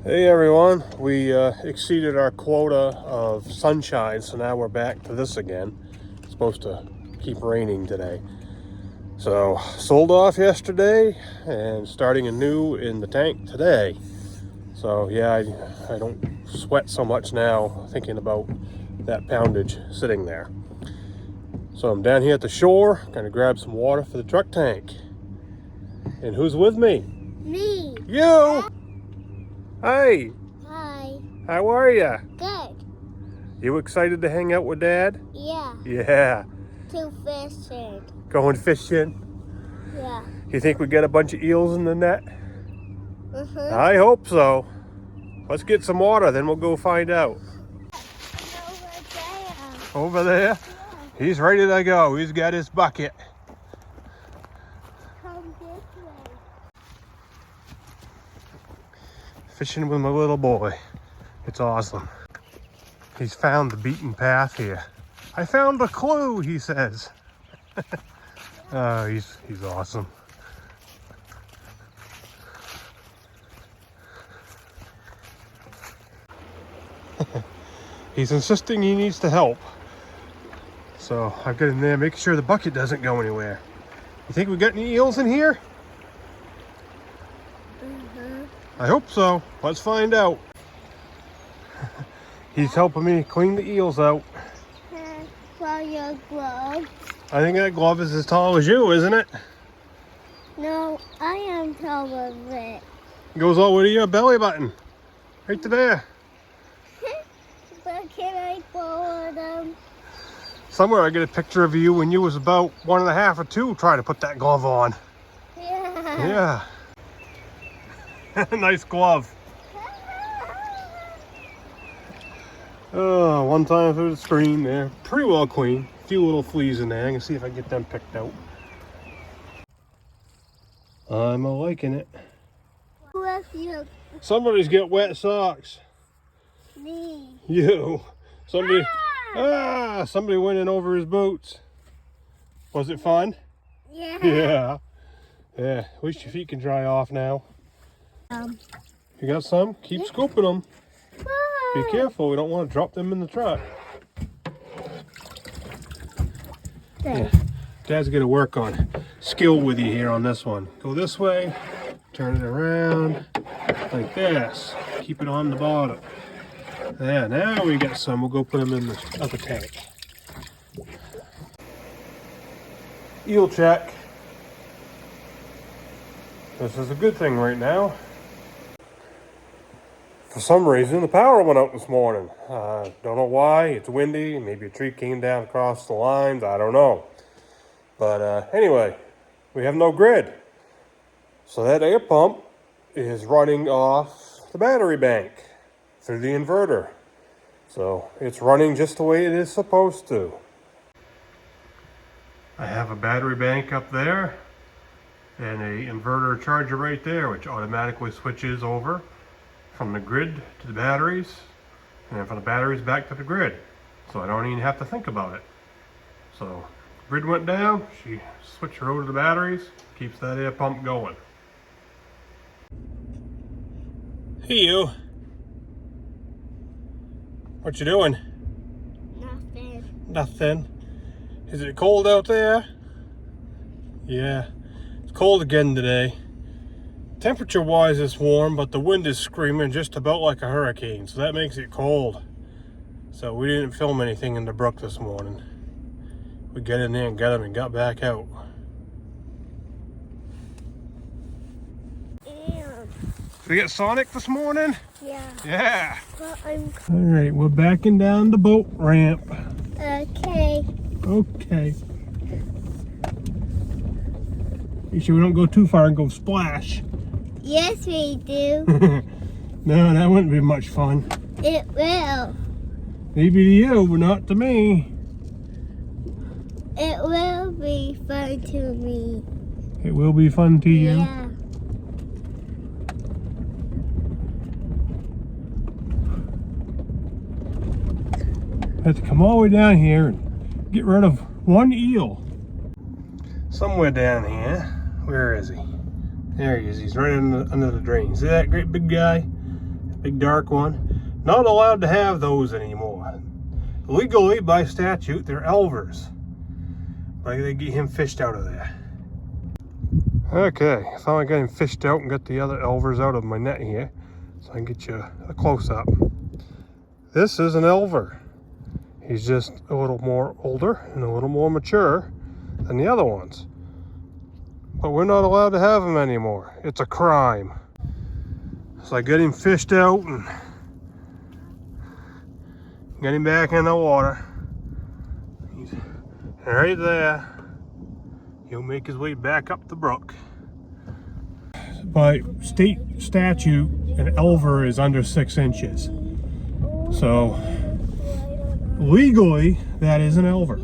Hey everyone, we exceeded our quota of sunshine, so now we're back to this again. It's supposed to keep raining today. So, sold off yesterday and starting anew in the tank today. So yeah, I don't sweat so much now thinking about that poundage sitting there. So I'm down here at the shore, gonna grab some water for the truck tank. And who's with me? Me. You! Hey! Hi. How are ya? Good. You excited to hang out with Dad? Yeah. Yeah. To fishing. Going fishing? Yeah. You think we get a bunch of eels in the net? Uh-huh. I hope so. Let's get some water, then we'll go find out. Over there. Over there? Yeah. He's ready to go. He's got his bucket. Come this way. Fishing with my little boy. It's awesome. He's found the beaten path here. I found a clue, he says. Oh, he's awesome. He's insisting he needs to help. So I've got in there, make sure the bucket doesn't go anywhere. You think we got any eels in here? I hope so. Let's find out. He's helping me clean the eels out. For your glove. I think that glove is as tall as you, isn't it? No, I am taller of it. It goes all the way to your belly button. Right to there. But can I borrow them? Somewhere I get a picture of you when you was about 1.5 or 2 trying to put that glove on. Yeah. Yeah. Nice glove. Oh, one time through the screen there. Pretty well clean. A few little fleas in there. I can see if I can get them picked out. I'm liking it. Who else you? Somebody's got wet socks. Me. You. Somebody. Somebody went in over his boots. Was it fun? Yeah. Yeah. Yeah. At least your feet can dry off now. You got some? Keep scooping them. Be careful. We don't want to drop them in the truck. Yeah. Dad's going to work on skill with you here on this one. Go this way. Turn it around. Like this. Keep it on the bottom. Yeah, now we got some. We'll go put them in the other tank. Eel check. This is a good thing right now. For some reason, the power went out this morning. Don't know why. It's windy. Maybe a tree came down across the lines. I don't know. But anyway, we have no grid. So that air pump is running off the battery bank through the inverter. So it's running just the way it is supposed to. I have a battery bank up there and a inverter charger right there, which automatically switches over from the grid to the batteries, and then from the batteries back to the grid. So I don't even have to think about it. So grid went down, she switched her over to the batteries, keeps that air pump going. Hey you. What you doing? Nothing. Nothing. Is it cold out there? Yeah, it's cold again today. Temperature wise it's warm, but the wind is screaming just about like a hurricane, so that makes it cold. So we didn't film anything in the brook this morning. We got in there and got them and got back out. We got Sonic this morning? Yeah. Yeah. But I'm All right, we're backing down the boat ramp. okay. Okay. You sure we don't go too far and go splash? Yes, we do. No, that wouldn't be much fun. It will. Maybe to you, but not to me. It will be fun to me. It will be fun to you. Yeah. I have to come all the way down here and get rid of one eel. Somewhere down here. Where is he? There he is. He's right under the drain. See that great big guy? big dark one. Not allowed to have those anymore. Legally, by statute, they're Elvers. But I gotta get him fished out of there. Okay, finally got him fished out and got the other Elvers out of my net here. So I can get you a close-up. This is an Elver. He's just a little more older and a little more mature than the other ones. But we're not allowed to have him anymore. It's a crime. So I get him fished out and get him back in the water. He's right there. He'll make his way back up the brook. By state statute, an Elver is under 6 inches. So legally, that is an Elver.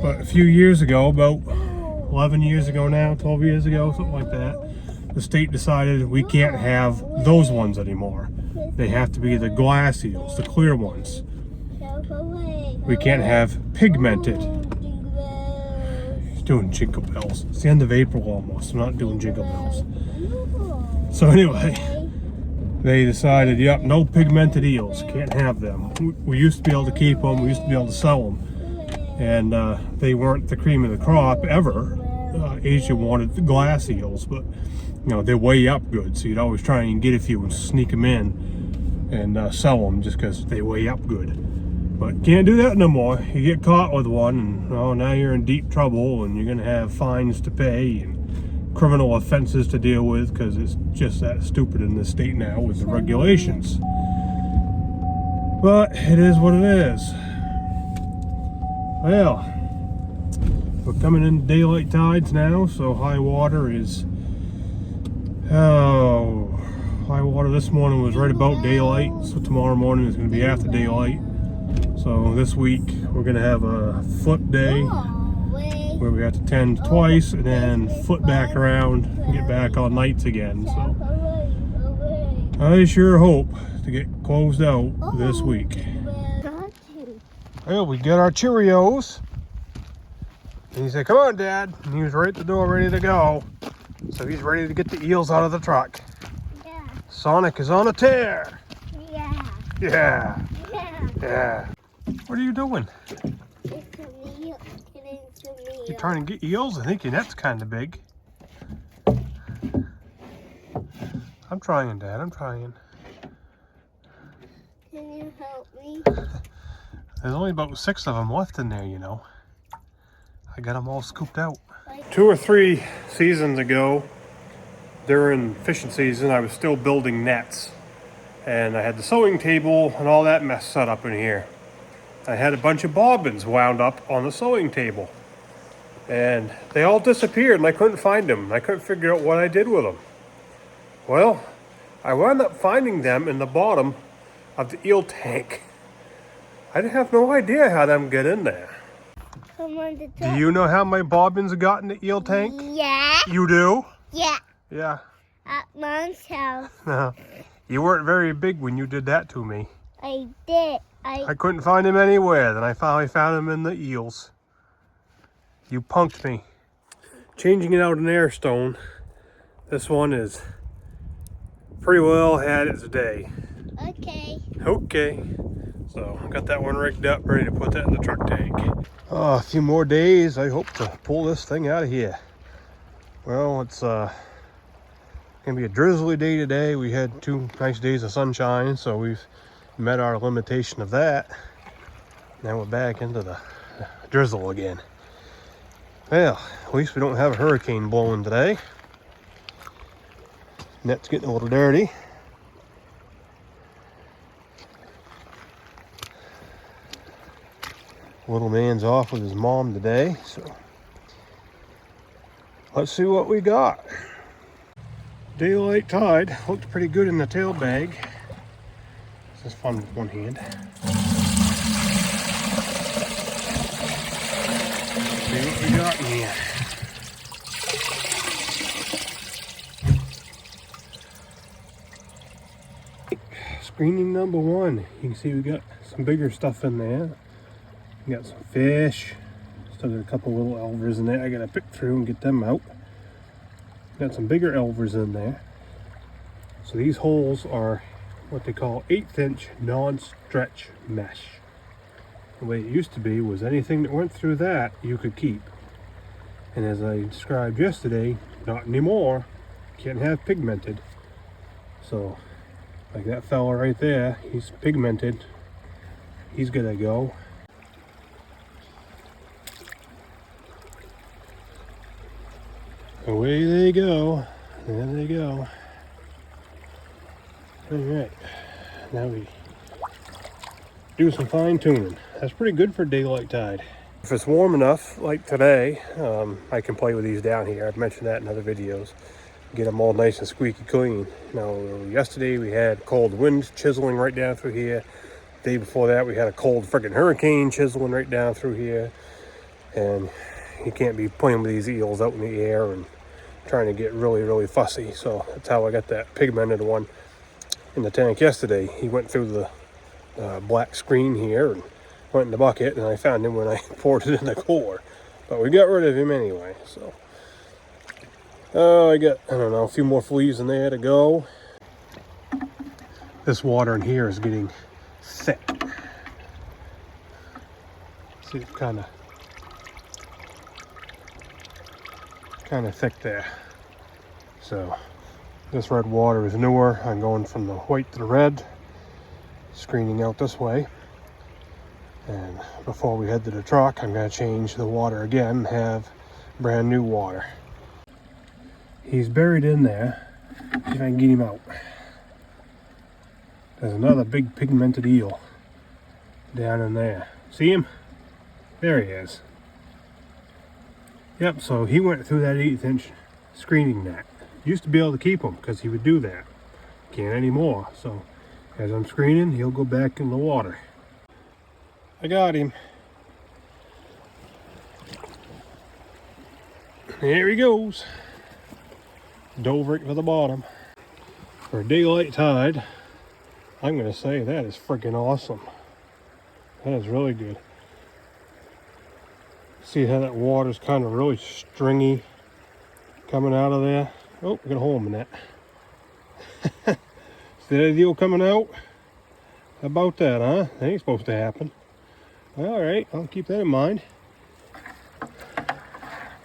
But a few years ago, about 11 years ago now, 12 years ago, something like that, the state decided we can't have those ones anymore. They have to be the glass eels, the clear ones. We can't have pigmented. He's doing jingle bells. It's the end of April almost. I'm not doing jingle bells. So anyway, they decided, yep, no pigmented eels. Can't have them. We used to be able to keep them. We used to be able to sell them. And they weren't the cream of the crop ever. Asia wanted the glass eels, but you know, they weigh up good. So you'd always try and get a few and sneak them in and sell them just because they weigh up good. But can't do that no more. You get caught with one and oh, now you're in deep trouble and you're gonna have fines to pay and criminal offenses to deal with because it's just that stupid in this state now with the regulations. But it is what it is. Well, we're coming into daylight tides now, so high water is, high water this morning was right about daylight, so tomorrow morning is going to be after daylight. So this week we're going to have a flip day where we have to tend twice and then flip back around and get back on nights again. So I sure hope to get closed out this week. Well, we got our Cheerios. And he said, come on, Dad. And he was right at the door ready to go. So he's ready to get the eels out of the truck. Yeah. Sonic is on a tear. Yeah. Yeah. Yeah. Yeah. What are you doing? It's a meal. It's a meal. You trying to get eels? I think your net's kind of big. I'm trying, Dad. I'm trying. Can you help me? There's only about 6 of them left in there, you know. I got them all scooped out. 2 or 3 seasons ago, during fishing season, I was still building nets. And I had the sewing table and all that mess set up in here. I had a bunch of bobbins wound up on the sewing table. And they all disappeared and I couldn't find them. I couldn't figure out what I did with them. Well, I wound up finding them in the bottom of the eel tank. I have no idea how them get in there. Come on the Do you know how my bobbins got in the eel tank? Yeah. You do? Yeah. Yeah. At Mom's house. No. You weren't very big when you did that to me. I did. I couldn't find him anywhere. Then I finally found him in the eels. You punked me. Changing it out in air stone. This one is pretty well had its day. Okay. Okay. So I got that one rigged up, ready to put that in the truck tank. Oh, a few more days. I hope to pull this thing out of here. Well, it's gonna be a drizzly day today. We had 2 nice days of sunshine, so we've met our limitation of that. Now we're back into the drizzle again. Well, at least we don't have a hurricane blowing today. Net's getting a little dirty. Little man's off with his mom today, so let's see what we got. Daylight tide looked pretty good in the tail bag. This is fun with one hand. See what we got in here. Screening number 1. You can see we got some bigger stuff in there. We got some fish. Still got a couple little Elvers in there. I gotta pick through and get them out. Got some bigger Elvers in there. So these holes are what they call 1/8 inch non-stretch mesh. The way it used to be was anything that went through that you could keep. And as I described yesterday, not anymore. Can't have pigmented. So, like that fella right there, he's pigmented. He's gonna go. Away they go. There they go. Alright, now we do some fine tuning. That's pretty good for daylight tide. If it's warm enough, like today, I can play with these down here. I've mentioned that in other videos. Get them all nice and squeaky clean. Yesterday we had cold winds chiseling right down through here. The day before that we had a cold freaking hurricane chiseling right down through here. And you can't be playing with these eels out in the air and trying to get really, really fussy. So that's how I got that pigmented one in the tank yesterday. He went through the black screen here and went in the bucket, and I found him when I poured it in the cooler. But we got rid of him anyway. So I got, I don't know, a few more fleas in there to go. This water in here is getting thick. See, it's kind of thick there. So this red water is newer. I'm going from the white to the red, screening out this way. And before we head to the truck, I'm going to change the water again and have brand new water. He's buried in there. See if I can get him out. There's another big pigmented eel down in there. See him? There he is. Yep, so he went through that 1/8 inch screening net. Used to be able to keep him because he would do that. Can't anymore. So as I'm screening, he'll go back in the water. I got him. There he goes. Dove right to the bottom. For daylight tide, I'm going to say that is freaking awesome. That is really good. See how that water's kind of really stringy coming out of there? Oh, we got a hole in that. See that eel coming out? How about that, huh? That ain't supposed to happen. All right, I'll keep that in mind.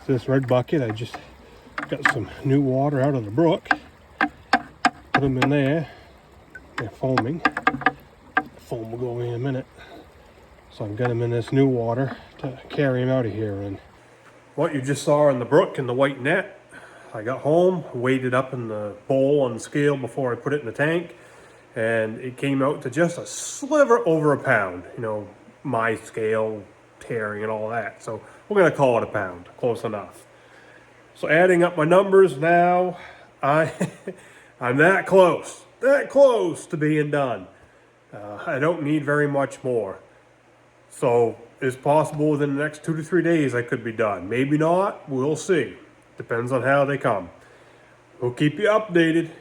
This red bucket, I just got some new water out of the brook. Put them in there. They're foaming. The foam will go away in a minute. So I've got them in this new water to carry them out of here in. What you just saw in the brook in the white net, I got home, weighed it up in the bowl on the scale before I put it in the tank, and it came out to just a sliver over a pound. My scale tearing and all that. So we're going to call it a pound. Close enough. So adding up my numbers now, I'm that close to being done. I don't need very much more. So it's possible within the next 2 to 3 days I could be done. Maybe not. We'll see. Depends on how they come. We'll keep you updated.